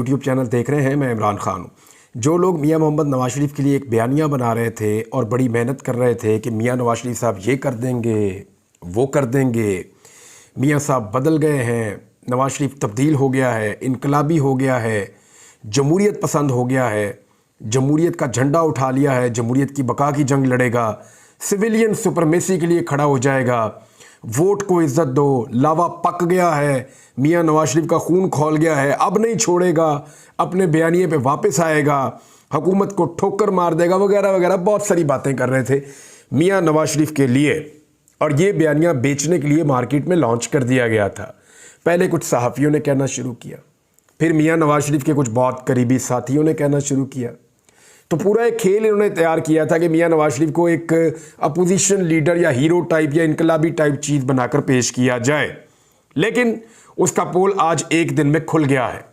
YouTube channel देख रहे हैं। मैं इमरान खान हूँ। जो लोग मियाँ मोहम्मद नवाज शरीफ के लिए एक बयानिया बना रहे थे और बड़ी मेहनत कर रहे थे कि मियाँ नवाज शरीफ साहब ये कर देंगे, वो कर देंगे, मियाँ साहब बदल गए हैं, नवाज शरीफ तब्दील हो गया है, इनकलाबी हो गया है, जमहूरियत पसंद हो गया है, जमहूरियत का झंडा उठा लिया है, जमहूरियत की बका की जंग लड़ेगा, सिविलियन सुपरमेसी के लिए खड़ा हो जाएगा, वोट को इज्जत दो, लावा पक गया है, मियाँ नवाज शरीफ का खून खौल गया है, अब नहीं छोड़ेगा, अपने बयानिए पे वापस आएगा, हुकूमत को ठोकर मार देगा, वगैरह वगैरह बहुत सारी बातें कर रहे थे मियाँ नवाज शरीफ के लिए। और ये बयानिया बेचने के लिए मार्केट में लॉन्च कर दिया गया था। पहले कुछ सहाफ़ियों ने कहना शुरू किया, फिर मियाँ नवाज शरीफ के कुछ बहुत करीबी साथियों ने कहना शुरू किया। तो पूरा एक खेल इन्होंने तैयार किया था कि मियाँ नवाज शरीफ को एक अपोजिशन लीडर या हीरो टाइप या इनकलाबी टाइप चीज़ बनाकर पेश किया जाए। लेकिन उसका पोल आज एक दिन में खुल गया है।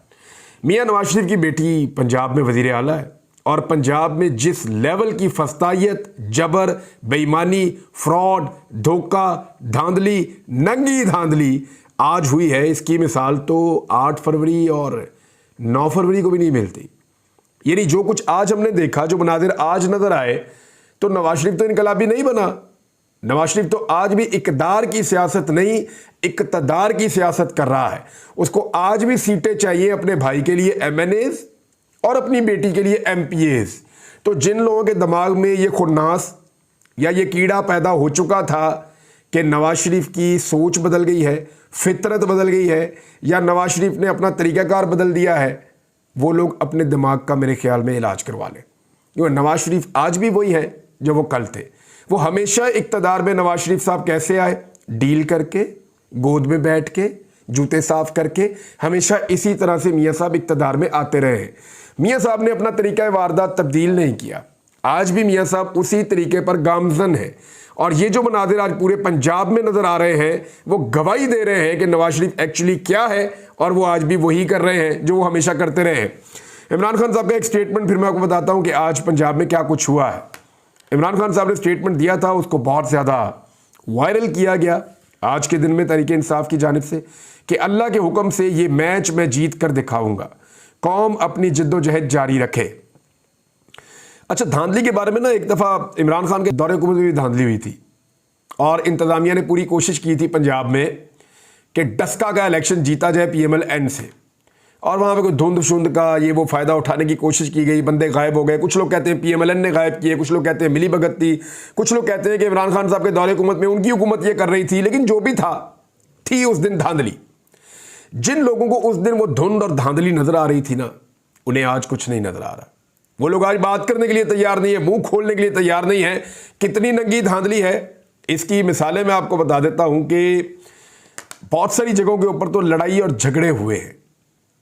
मियाँ नवाज शरीफ की बेटी पंजाब में वज़ीर आला है और पंजाब में जिस लेवल की फस्तायत, जबर, बेईमानी, फ्रॉड, धोखा, धांधली, नंगी धांधली आज हुई है, इसकी मिसाल तो 8 फरवरी और 9 फरवरी को भी नहीं मिलती। यानी जो कुछ आज हमने देखा, जो मनाजिर आज नजर आए, तो नवाज शरीफ तो इनकलाबी नहीं बना। नवाज शरीफ तो आज भी इक़्तिदार की सियासत नहीं, इक़्तिदार की सियासत कर रहा है। उसको आज भी सीटें चाहिए अपने भाई के लिए MNAs और अपनी बेटी के लिए MPAs। तो जिन लोगों के दिमाग में ये खुन्नास या ये कीड़ा पैदा हो चुका था कि नवाज शरीफ की सोच बदल गई है, फितरत बदल गई है, या नवाज शरीफ ने अपना तरीक़ाकार बदल दिया है, वो लोग अपने दिमाग का मेरे ख्याल में इलाज करवा लें। क्योंकि नवाज शरीफ आज भी वही है जो वो कल थे। वो हमेशा इक़्तिदार में नवाज शरीफ साहब कैसे आए? डील करके, गोद में बैठ के, जूते साफ करके, हमेशा इसी तरह से मियाँ साहब इक़्तिदार में आते रहे हैं। मियाँ साहब ने अपना तरीक़ा वारदात तब्दील नहीं किया। आज भी मियाँ साहब उसी तरीके पर गामजन है। और ये जो मनाजिर आज पूरे पंजाब में नज़र आ रहे हैं, वो गवाही दे रहे हैं कि नवाज शरीफ एक्चुअली क्या है, और वो आज भी वही कर रहे हैं जो वो हमेशा करते रहे हैं। इमरान खान साहब का एक स्टेटमेंट फिर मैं आपको बताता हूँ कि आज पंजाब में क्या कुछ हुआ है। इमरान खान साहब ने स्टेटमेंट दिया था, उसको बहुत ज़्यादा वायरल किया गया आज के दिन में तहरीक इंसाफ की जानिब से कि अल्लाह के हुक्म से ये मैच मैं जीत कर दिखाऊंगा, कौम अपनी जद्दोजहद जारी रखे। अच्छा, धांधली के बारे में ना, एक दफ़ा इमरान खान के दौरे हुकूमत में भी धांधली हुई थी और इंतज़ामिया ने पूरी कोशिश की थी पंजाब में कि डस्का का इलेक्शन जीता जाए PMLN से, और वहाँ पे कोई धुंध शुंध का ये वो फ़ायदा उठाने की कोशिश की गई। बंदे गायब हो गए। कुछ लोग कहते हैं PMLN ने गायब किए, कुछ लोग कहते हैं मिली भगत थी, कुछ लोग कहते हैं कि इमरान खान साहब के दौरे हुकूमत में उनकी हुकूमत ये कर रही थी। लेकिन जो भी था, थी उस दिन धांधली। जिन लोगों को उस दिन वो धुंध और धांधली नज़र आ रही थी ना, उन्हें आज कुछ नहीं नज़र आ रहा। वो लोग आज बात करने के लिए तैयार नहीं है, मुंह खोलने के लिए तैयार नहीं है। कितनी नंगी धांधली है, इसकी मिसालें मैं आपको बता देता हूं कि बहुत सारी जगहों के ऊपर तो लड़ाई और झगड़े हुए हैं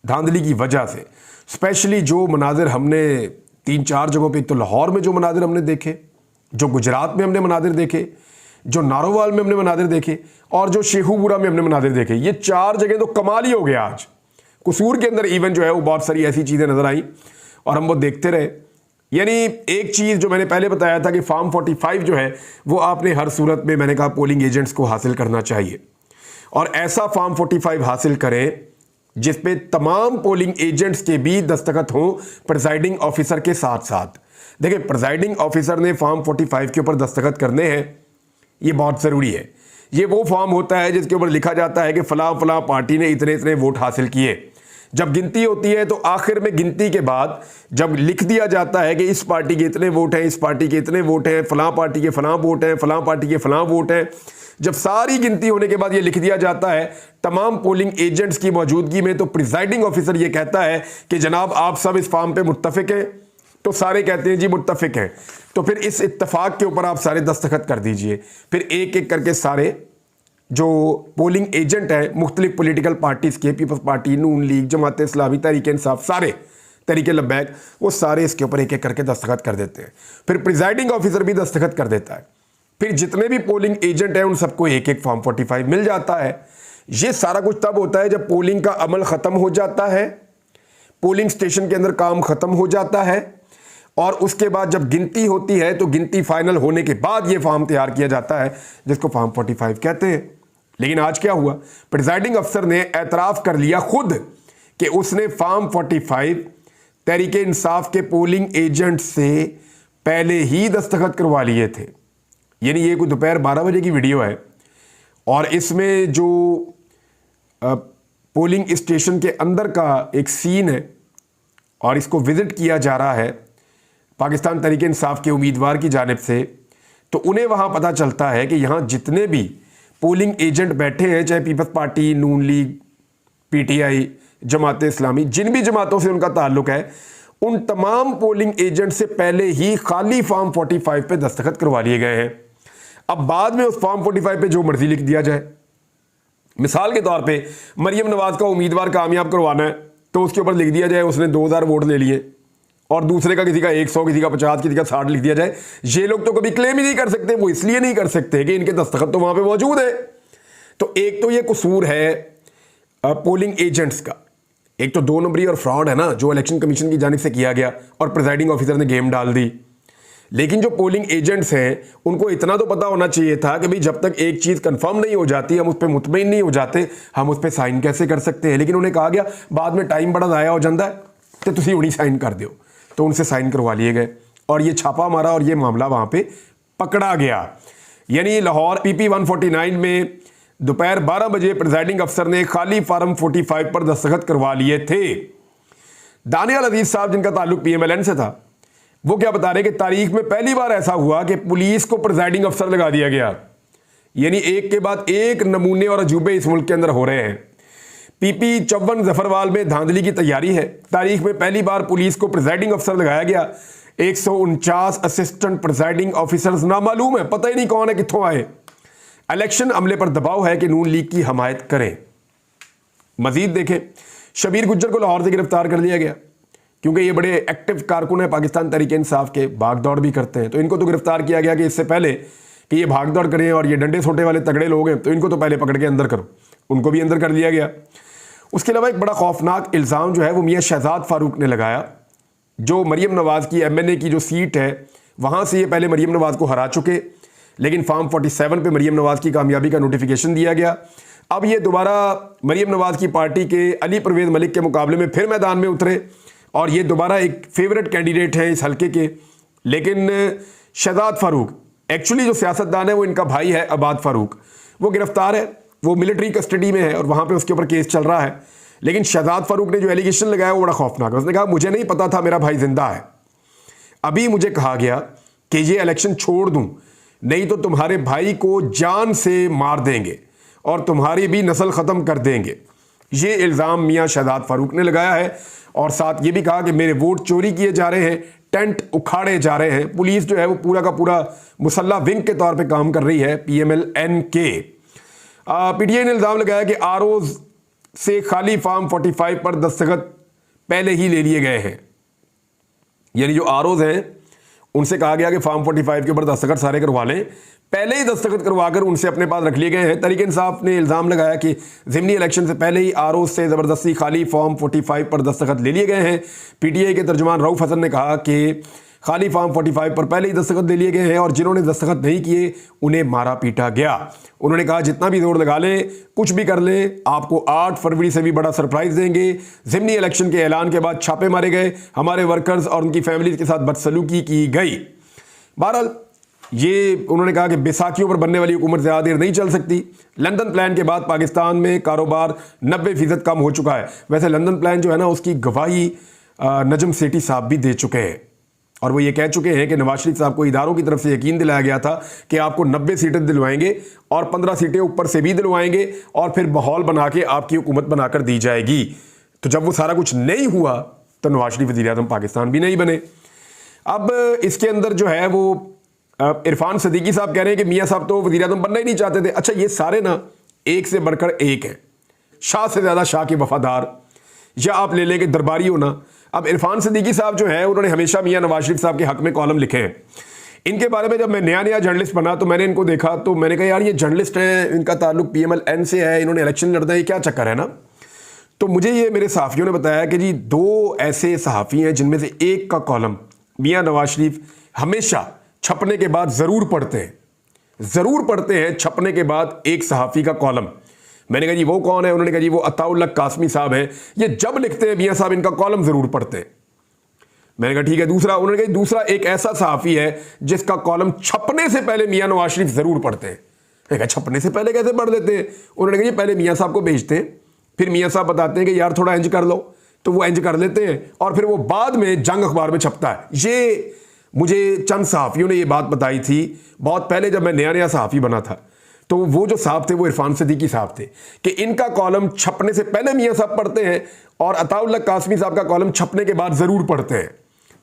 धांधली की वजह से। स्पेशली जो मनाजिर हमने 3-4 जगहों पे, एक तो लाहौर में जो मनाजिर हमने देखे, जो गुजरात में हमने मनाजिर देखे, जो नारोवाल में हमने मनाजिर देखे, और जो शेखुपुरा में हमने मनाजिर देखे, ये 4 जगह तो कमाल ही हो गया। आज कसूर के अंदर इवन जो है वो बहुत सारी ऐसी चीज़ें नज़र आई और हम वो देखते रहे। यानी एक चीज़ जो मैंने पहले बताया था कि फॉर्म 45 जो है वो आपने हर सूरत में, मैंने कहा, पोलिंग एजेंट्स को हासिल करना चाहिए, और ऐसा फॉर्म 45 हासिल करें जिस पे तमाम पोलिंग एजेंट्स के भी दस्तखत हों प्रिजाइडिंग ऑफिसर के साथ साथ। देखिए, प्रिजाइडिंग ऑफिसर ने फॉर्म 45 के ऊपर दस्तखत करने हैं, ये बहुत ज़रूरी है। ये वो फॉर्म होता है जिसके ऊपर लिखा जाता है कि फ़लाँ फ़लाँ पार्टी ने इतने इतने वोट हासिल किए। जब गिनती होती है तो आखिर में गिनती के बाद जब लिख दिया जाता है कि इस पार्टी के इतने वोट हैं, इस पार्टी के इतने वोट हैं, फलां पार्टी के फलां वोट हैं, फलां पार्टी के फलां वोट हैं, जब सारी गिनती होने के बाद ये लिख दिया जाता है तमाम पोलिंग एजेंट्स की मौजूदगी में, तो प्रिजाइडिंग ऑफिसर ये कहता है कि जनाब आप सब इस फॉर्म पे मुत्तफिक हैं। तो सारे कहते हैं जी मुत्तफिक हैं। तो फिर इस इत्तफाक के ऊपर आप सारे दस्तखत कर दीजिए। फिर एक एक करके सारे जो पोलिंग एजेंट है मुख्तलिफ पॉलिटिकल पार्टीज़ के, पीपल्स पार्टी, नून लीग, जमात इस्लामी, तहरीक इंसाफ, सारे तहरीक लब्बैक, वो सारे इसके ऊपर एक एक करके दस्तखत कर देते हैं। फिर प्रिजाइडिंग ऑफिसर भी दस्तखत कर देता है। फिर जितने भी पोलिंग एजेंट हैं उन सबको एक एक फॉर्म 45 मिल जाता है। ये सारा कुछ तब होता है जब पोलिंग का अमल ख़त्म हो जाता है, पोलिंग स्टेशन के अंदर काम ख़त्म हो जाता है, और उसके बाद जब गिनती होती है तो गिनती फाइनल होने के बाद ये फॉर्म तैयार किया जाता है जिसको फॉर्म 45 कहते हैं। लेकिन आज क्या हुआ, प्रिजाइडिंग अफसर ने एतराफ़ कर लिया खुद कि उसने फार्म 45 तहरीक इंसाफ के पोलिंग एजेंट से पहले ही दस्तखत करवा लिए थे। यानी ये कोई दोपहर 12 बजे की वीडियो है और इसमें जो पोलिंग स्टेशन के अंदर का एक सीन है और इसको विजिट किया जा रहा है पाकिस्तान तहरीक इंसाफ के उम्मीदवार की जानिब से, तो उन्हें वहाँ पता चलता है कि यहाँ जितने भी पोलिंग एजेंट बैठे हैं, चाहे पीपल्स पार्टी, नून लीग, पीटीआई, जमात इस्लामी, जिन भी जमातों से उनका ताल्लुक है, उन तमाम पोलिंग एजेंट से पहले ही खाली फॉर्म 45 पे दस्तखत करवा लिए गए हैं। अब बाद में उस फॉर्म 45 पे जो मर्जी लिख दिया जाए। मिसाल के तौर पे मरियम नवाज का उम्मीदवार कामयाब करवाना है तो उसके ऊपर लिख दिया जाए उसने 2000 वोट ले लिए, और दूसरे का किसी का 100, किसी का 50, किसी का 60 लिख दिया जाए। ये लोग तो कभी क्लेम ही नहीं कर सकते। वो इसलिए नहीं कर सकते कि इनके दस्तखत तो वहां पे मौजूद है। तो एक तो ये कसूर है पोलिंग एजेंट्स का, एक तो 2 नंबरी और फ्रॉड है ना, जो इलेक्शन कमीशन की जानिब से किया गया और प्रिजाइडिंग ऑफिसर ने गेम डाल दी। लेकिन जो पोलिंग एजेंट्स हैं उनको इतना तो पता होना चाहिए था कि भाई जब तक एक चीज़ कंफर्म नहीं हो जाती, हम उस पर मुतमईन नहीं हो जाते, हम उस पर साइन कैसे कर सकते हैं। लेकिन उन्हें कहा गया बाद में टाइम बड़ा ज़ाया हो जाता है तो तुसी उन्हीं साइन कर दो, तो उनसे साइन करवा लिए गए और ये छापा मारा और ये मामला वहाँ पे पकड़ा गया। यानी लाहौर PP 149 में दोपहर 12 बजे प्रिजाइडिंग अफसर ने खाली फार्म 45 पर दस्तखत करवा लिए थे। दानियाल अजीज साहब जिनका ताल्लुक PMLN से था, वो क्या बता रहे कि तारीख में पहली बार ऐसा हुआ कि पुलिस को प्रिजाइडिंग अफसर लगा दिया गया। यानी एक के बाद एक नमूने और अजूबे इस मुल्क के अंदर हो रहे हैं। PP 54 जफरवाल में धांधली की तैयारी है। तारीख में पहली बार पुलिस को प्रिजाइडिंग अफसर लगाया गया। 149 असिस्टेंट प्रिजाइडिंग ऑफिसर्स नामालूम है, पता ही नहीं कौन है, कित्थों आए। इलेक्शन अमले पर दबाव है कि नून लीग की हमायत करें। मजीद देखें, शबीर गुज्जर को लाहौर से गिरफ्तार कर लिया गया क्योंकि ये बड़े एक्टिव कारकुन है पाकिस्तान तहरीक इंसाफ के, भाग दौड़ भी करते हैं। तो इनको तो गिरफ्तार किया गया कि इससे पहले कि ये भाग दौड़ करें और ये डंडे सोटे वाले तगड़े लोग हैं तो इनको तो पहले पकड़ के अंदर करो, उनको भी अंदर कर लिया गया। उसके अलावा एक बड़ा खौफनाक इल्ज़ाम जो है वो मियाँ शहजाद फारूक ने लगाया, जो मरियम नवाज़ की MNA की जो सीट है वहाँ से ये पहले मरियम नवाज़ को हरा चुके, लेकिन फॉर्म 47 पे मरियम नवाज़ की कामयाबी का नोटिफिकेशन दिया गया। अब ये दोबारा मरियम नवाज़ की पार्टी के अली परवेज़ मलिक के मुकाबले में फिर मैदान में उतरे और ये दोबारा एक फेवरेट कैंडिडेट है इस हल्के के। लेकिन शहजाद फारूक, एक्चुअली जो सियासतदान है वो इनका भाई है आबाद फारूक, वो गिरफ्तार है, वो मिलिट्री कस्टडी में है और वहाँ पे उसके ऊपर केस चल रहा है। लेकिन शहजाद फारूक ने जो एलिगेशन लगाया वो बड़ा खौफनाक है। उसने कहा मुझे नहीं पता था मेरा भाई जिंदा है, अभी मुझे कहा गया कि ये इलेक्शन छोड़ दूं, नहीं तो तुम्हारे भाई को जान से मार देंगे और तुम्हारी भी नस्ल ख़त्म कर देंगे। ये इल्ज़ाम मियाँ शहजाद फारूक ने लगाया है और साथ ये भी कहा कि मेरे वोट चोरी किए जा रहे हैं, टेंट उखाड़े जा रहे हैं। पुलिस जो है वो पूरा का पूरा मुसल्ला विंग के तौर पे काम कर रही है PMLN के। PTI ने इल्ज़ाम लगाया कि ROs से खाली फॉर्म 45 पर दस्तखत पहले ही ले लिए गए हैं। यानी जो ROs हैं उनसे कहा गया कि फॉर्म 45 के ऊपर दस्तखत सारे करवा लें, पहले ही दस्तखत करवाकर उनसे अपने पास रख लिए गए हैं। तहरीक इंसाफ ने इल्ज़ाम लगाया कि ज़िमनी इलेक्शन से पहले ही ROs से ज़बरदस्ती खाली फॉर्म 45 पर दस्तखत ले लिए गए हैं। PTI के तर्जुमान रऊफ़ हसन ने कहा कि खाली फॉर्म 45 पर पहले ही दस्तखत ले लिए गए हैं और जिन्होंने दस्तखत नहीं किए उन्हें मारा पीटा गया। उन्होंने कहा जितना भी जोर लगा लें, कुछ भी कर लें, आपको 8 फरवरी से भी बड़ा सरप्राइज़ देंगे। ज़िमनी इलेक्शन के ऐलान के बाद छापे मारे गए, हमारे वर्कर्स और उनकी फैमिलीज़ के साथ बदसलूकी की गई। बहरहाल ये उन्होंने कहा कि बैसाखियों पर बनने वाली हुकूमत ज़्यादा देर नहीं चल सकती। लंदन प्लान के बाद पाकिस्तान में कारोबार 90% कम हो चुका है। वैसे लंदन प्लान जो है ना उसकी गवाही नजम सेठी साहब भी दे चुके हैं और वो ये कह चुके हैं कि नवाज शरीफ साहब को इदारों की तरफ से यकीन दिलाया गया था कि आपको 90 सीटें दिलवाएंगे और 15 सीटें ऊपर से भी दिलवाएंगे और फिर माहौल बना के आपकी हुकूमत बनाकर दी जाएगी। तो जब वो सारा कुछ नहीं हुआ तो नवाज शरीफ वज़ीर आज़म पाकिस्तान भी नहीं बने। अब इसके अंदर जो है वो इरफान सदीकी साहब कह रहे हैं कि मियाँ साहब तो वज़ीर आज़म बनना ही नहीं चाहते थे। अच्छा, ये सारे ना एक से बढ़कर एक हैं, शाह से ज़्यादा शाह के वफादार, या आप ले लेंगे दरबारी होना। अब इरफान सदीकी साहब जो है उन्होंने हमेशा मियाँ नवाज शरीफ साहब के हक में कॉलम लिखे हैं। इनके बारे में जब मैं नया जर्नलिस्ट बना तो मैंने इनको देखा तो मैंने कहा यार ये जर्नलिस्ट हैं, इनका ताल्लुक PMLN से है, इन्होंने इलेक्शन लड़ना है, ये क्या चक्कर है ना। तो मुझे ये मेरे सहाफ़ियों ने बताया कि जी 2 ऐसे सहाफ़ी हैं जिनमें से एक का कॉलम मियाँ नवाज शरीफ हमेशा छपने के बाद ज़रूर पढ़ते हैं छपने के बाद एक सहाफ़ी का कॉलम। मैंने कहा जी वो कौन है? उन्होंने कहा जी वो अताउल्लाह कासमी साहब हैं, ये जब लिखते हैं मियाँ साहब इनका कॉलम ज़रूर पढ़ते हैं। मैंने कहा ठीक है। दूसरा, उन्होंने कहा दूसरा एक ऐसा सहाफ़ी है जिसका कॉलम छपने से पहले मियाँ नवाज शरीफ ज़रूर पढ़ते हैं। मैंने कहा छपने से पहले कैसे पढ़ लेते हैं? उन्होंने कहा जी पहले मियाँ साहब को भेजते हैं, फिर मियाँ साहब बताते हैं कि यार थोड़ा इंज कर लो, तो वो इंज कर लेते हैं और फिर वो बाद में जंग अखबार में छपता है। ये मुझे चंद सहाफ़ियों ने ये बात बताई थी बहुत पहले जब मैं नया नया सहाफ़ी बना था। तो वो जो साहब थे वो इरफान सिद्दीकी साहब थे कि इनका कॉलम छपने से पहले मियाँ साहब पढ़ते हैं और अताउल्लाह कासमी साहब का कॉलम छपने के बाद ज़रूर पढ़ते हैं।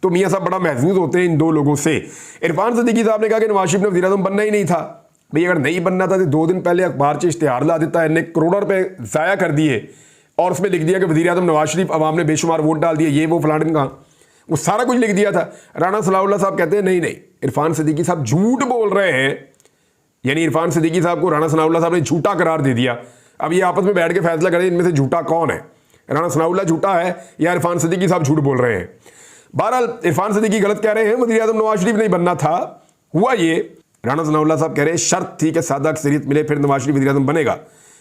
तो मियाँ साहब बड़ा महजूज होते हैं इन दो लोगों से। इरफान सिद्दीकी साहब ने कहा कि नवाज शरीफ ने वज़ीर आज़म बनना ही नहीं था। भाई अगर नहीं बनना था तो 2 दिन पहले अखबार से इश्तिहार ला देता है, इन्हें करोड़ों रुपए ज़ाया कर दिए और उसमें लिख दिया कि वज़ीर आज़म नवाज शरीफ, अवाम ने बेशुमार वोट डाल दिए, ये वो फलान का, वो सारा कुछ लिख दिया था। राणा सलाउल्लाह साहब कहते हैं नहीं नहीं, इरफान सिद्दीकी साहब झूठ बोल रहे हैं। यानी इरफान सिद्दीकी साहब को राणा सनाउल्लाह साहब ने झूठा करार दे दिया। अब ये आपस में बैठ के फैसला करें इनमें से झूठा कौन है, राणा सनाउल्लाह झूठा है या इरफान सिद्दीकी साहब झूठ बोल रहे हैं। बहरहाल इरफान सिद्दीकी गलत कह रहे हैं, वज़ीर आज़म नवाज शरीफ नहीं बनना था। हुआ ये, राणा सनाउल्लाह साहब कह रहे हैं शर्त थी कि सादा अक्सरियत मिले फिर नवाज शरीफ वज़ीर आज़म बनेगा।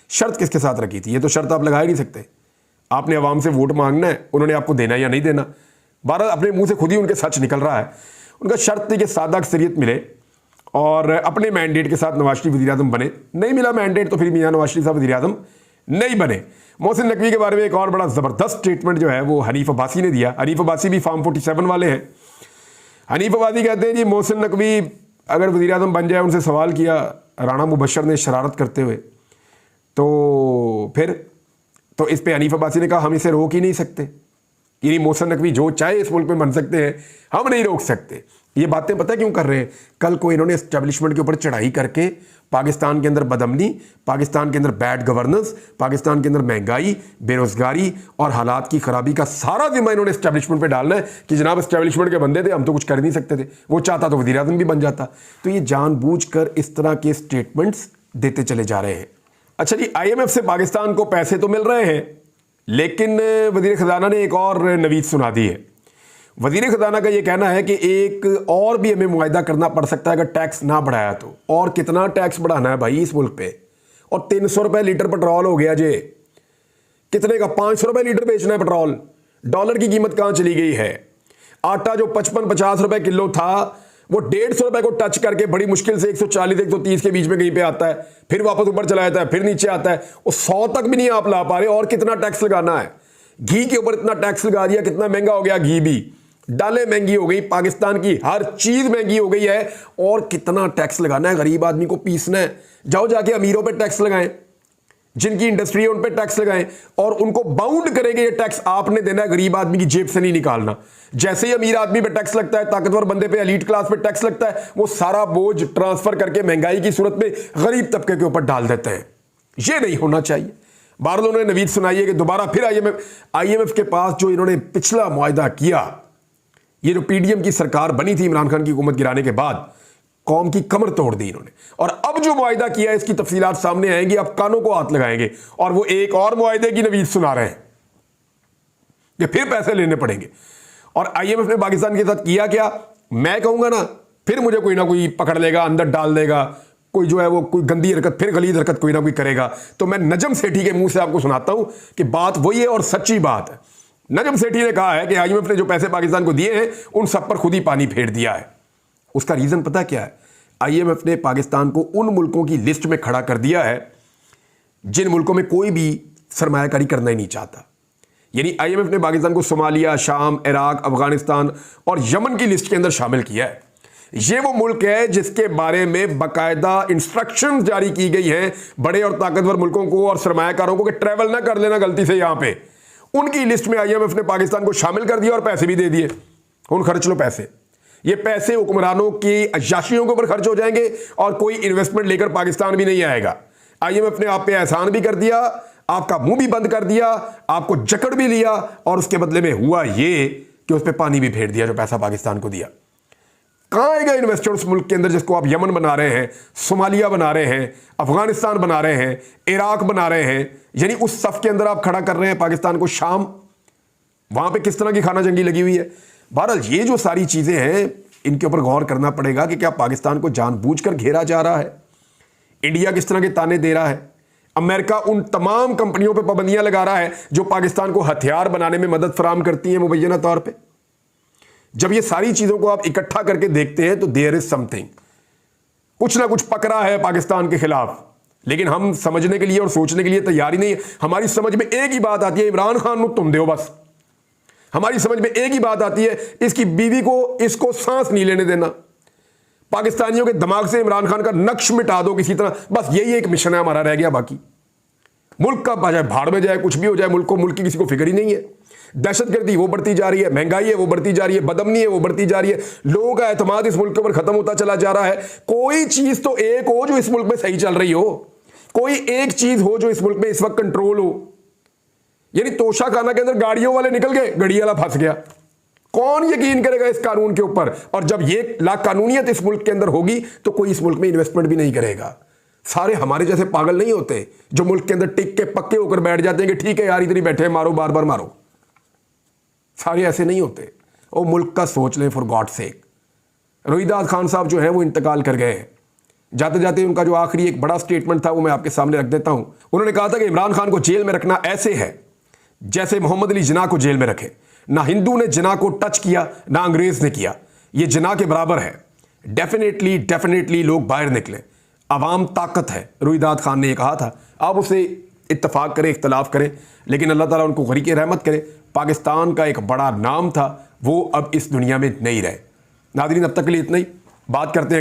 शर्त किसके साथ रखी थी? ये तो शर्त आप लगा ही नहीं सकते। आपने अवाम से वोट मांगना है, उन्होंने आपको देना या नहीं देना। बहरहाल अपने मुंह से खुद ही उनके सच निकल रहा है। उनका शर्त थी कि सादा अक्सरियत मिले और अपने मैंडेट के साथ नवाज शरीफ वज़ीर आज़म बने। नहीं मिला मैंडेट तो फिर मियाँ नवाज शरीफ साहब वज़ीर आज़म नहीं बने। मोहसिन नकवी के बारे में एक और बड़ा ज़बरदस्त स्टेटमेंट जो है वो हनीफ अब्बासी ने दिया। हनीफ अब्बासी भी फार्म 47 वाले हैं। हनीफ अब्बासी कहते हैं जी मोहसिन नकवी अगर वज़ीर आज़म बन जाए, उनसे सवाल किया राणा मुबशर ने शरारत करते हुए, तो फिर तो इस पर हनीफ अब्बासी ने कहा हम इसे रोक ही नहीं सकते, यानी मोहसिन नकवी जो चाहे इस मुल्क में बन सकते हैं, हम नहीं रोक सकते। ये बातें पता क्यों कर रहे हैं? कल को इन्होंने एस्टेब्लिशमेंट के ऊपर चढ़ाई करके पाकिस्तान के अंदर बदअमनी, पाकिस्तान के अंदर बैड गवर्नेंस, पाकिस्तान के अंदर महंगाई, बेरोजगारी और हालात की खराबी का सारा जिम्मा इन्होंने एस्टेब्लिशमेंट पे डालना है कि जनाब एस्टेब्लिशमेंट के बंदे थे, हम तो कुछ कर नहीं सकते थे। वो चाहता तो वज़ीर आज़म भी बन जाता। तो ये जानबूझकर इस तरह के स्टेटमेंट्स देते चले जा रहे हैं। अच्छा जी, IMF से पाकिस्तान को पैसे तो मिल रहे हैं, लेकिन वज़ीर ख़जाना ने एक और नवीद सुना दी है। वज़ीर ख़जाना का ये कहना है कि एक और भी हमें मुआहिदा करना पड़ सकता है अगर टैक्स ना बढ़ाया तो। और कितना टैक्स बढ़ाना है भाई इस मुल्क पे? और 300 रुपये लीटर पेट्रोल हो गया जे, कितने का? 500 रुपये लीटर बेचना है पेट्रोल। डॉलर की कीमत कहाँ चली गई है? आटा जो 55-50 रुपये किलो था वो 150 रुपये को टच करके बड़ी मुश्किल से 140-130 के बीच में कहीं पे आता है, फिर वापस ऊपर चला जाता है, फिर नीचे आता है। वो 100 तक भी नहीं आप ला पा रहे। और कितना टैक्स लगाना है? घी के ऊपर इतना टैक्स लगा दिया, कितना महंगा हो गया घी भी। दालें महंगी हो गई, पाकिस्तान की हर चीज महंगी हो गई है। और कितना टैक्स लगाना है? गरीब आदमी को पीसना है। जाओ जाके अमीरों पे टैक्स लगाएं, जिनकी इंडस्ट्री है उन पे टैक्स लगाएं और उनको बाउंड करेंगे। ये टैक्स आपने देना है, गरीब आदमी की जेब से नहीं निकालना। जैसे ही अमीर आदमी पे टैक्स लगता है, ताकतवर बंदे पे, एलीट क्लास पे टैक्स लगता है, वो सारा बोझ ट्रांसफर करके महंगाई की सूरत में गरीब तबके के ऊपर डाल देते हैं। ये नहीं होना चाहिए। बाहर उन्होंने नवीद सुनाई है कि दोबारा फिर IMF के पास जो इन्होंने पिछला मुआहिदा किया, ये जो PDM की सरकार बनी थी इमरान खान की हुकूमत गिराने के बाद, कौम की कमर तोड़ दी इन्होंने। और अब जो मुआहिदा किया इसकी तफसीलात सामने आएंगी, अब कानों को हाथ लगाएंगे और वो एक और मुआहिदे की नवीद सुना रहे हैं कि फिर पैसे लेने पड़ेंगे। और IMF ने पाकिस्तान के साथ किया क्या? मैं कहूंगा ना, फिर मुझे कोई ना कोई पकड़ लेगा, अंदर डाल देगा, कोई जो है वो कोई गंदी हरकत, फिर गलीज हरकत कोई ना कोई करेगा। तो मैं नजम सेठी के मुंह से आपको सुनाता हूं कि बात वही है और सच्ची बात है। नजम सेठी ने कहा है कि IMF ने जो पैसे पाकिस्तान को दिए हैं उन सब पर खुद ही पानी फेर दिया है। उसका रीजन पता क्या है? IMF ने पाकिस्तान को उन मुल्कों की लिस्ट में खड़ा कर दिया है जिन मुल्कों में कोई भी सरमायाकारी करना ही नहीं चाहता। यानी IMF ने पाकिस्तान को सोमालिया, शाम, इराक, अफगानिस्तान और यमन की लिस्ट के अंदर शामिल किया है। ये वो मुल्क है जिसके बारे में बाकायदा इंस्ट्रक्शंस जारी की गई हैं बड़े और ताकतवर मुल्कों को और सरमायाकारों को कि ट्रैवल ना कर लेना गलती से यहां पे। उनकी लिस्ट में IMF ने पाकिस्तान को शामिल कर दिया और पैसे भी दे दिए। उन खर्च लो पैसे। ये पैसे हुक्मरानों की अय्याशियों के ऊपर खर्च हो जाएंगे और कोई इन्वेस्टमेंट लेकर पाकिस्तान भी नहीं आएगा। IMF ने आप पे एहसान भी कर दिया, आपका मुंह भी बंद कर दिया, आपको जकड़ भी लिया और उसके बदले में हुआ ये कि उस पर पानी भी फेर दिया जो पैसा पाकिस्तान को दिया। कहां आएगा इन्वेस्टर उस मुल्क के अंदर जिसको आप यमन बना रहे हैं, सोमालिया बना रहे हैं, अफगानिस्तान बना रहे हैं, इराक बना रहे हैं। यानी उस सफ के अंदर आप खड़ा कर रहे हैं पाकिस्तान को। शाम, वहां पे किस तरह की खाना जंगी लगी हुई है। बहरहाल ये जो सारी चीजें हैं इनके ऊपर गौर करना पड़ेगा कि क्या पाकिस्तान को जानबूझकर घेरा जा रहा है, इंडिया किस तरह के ताने दे रहा है, अमेरिका उन तमाम कंपनियों पर पाबंदियां लगा रहा है जो पाकिस्तान को हथियार बनाने में मदद फराहम करती हैं मुबैना तौर पे। जब ये सारी चीजों को आप इकट्ठा करके देखते हैं तो देयर इज समथिंग, कुछ ना कुछ पकड़ा है पाकिस्तान के खिलाफ, लेकिन हम समझने के लिए और सोचने के लिए तैयार ही नहीं है। हमारी समझ में एक ही बात आती है, इमरान खान को तुम दो बस। हमारी समझ में एक ही बात आती है, इसकी बीवी को इसको सांस नहीं लेने देना, पाकिस्तानियों के दिमाग से इमरान खान का नक्श मिटा दो किसी तरह, बस यही एक मिशन है हमारा रह गया। बाकी मुल्क का चाहे भाड़ में जाए, कुछ भी हो जाए, मुल्क की किसी को फिक्र ही नहीं है। दहशतगर्दी वो बढ़ती जा रही है, महंगाई है वो बढ़ती जा रही है, बदअमनी है वो बढ़ती जा रही है, लोगों का एतमाद इस मुल्क के ऊपर खत्म होता चला जा रहा है। कोई चीज तो एक हो जो इस मुल्क में सही चल रही हो, कोई एक चीज हो जो इस मुल्क में इस वक्त कंट्रोल हो। यानी तोशा खाना के अंदर गाड़ियों वाले निकल गए, गड़ी वाला फंस गया। कौन यकीन करेगा इस कानून के ऊपर? और जब ये लाकानूनियत इस मुल्क के अंदर होगी तो कोई इस मुल्क में इन्वेस्टमेंट भी नहीं करेगा। सारे हमारे जैसे पागल नहीं होते जो मुल्क के अंदर टिक के पक्के होकर बैठ जाते हैं कि ठीक है यार इधर ही बैठे मारो, बार बार मारो। सारे ऐसे नहीं होते। वो मुल्क का सोच लें for God sake. Rohidas Khan साहब जो है वो इंतकाल कर गए हैं। जाते जाते उनका जो आखिरी एक बड़ा स्टेटमेंट था वो मैं आपके सामने रख देता हूं। उन्होंने कहा था कि इमरान खान को जेल में रखना ऐसे है जैसे मोहम्मद अली जिन्ना को जेल में रखे। ना हिंदू ने जिन्ना को टच किया, ना अंग्रेज ने किया, ये जिन्ना के बराबर है। डेफिनेटली लोग बाहर निकले, अवाम ताकत है, रोहिदास खान ने ये कहा था। आप उसे इत्तफाक करें, इख्तलाफ करें, लेकिन अल्लाह ताला उनको गरीक़ रहमत करे। पाकिस्तान का एक बड़ा नाम था, वो अब इस दुनिया में नहीं रहे। नाज़रीन, अब तक के लिए इतना ही। बात करते हैं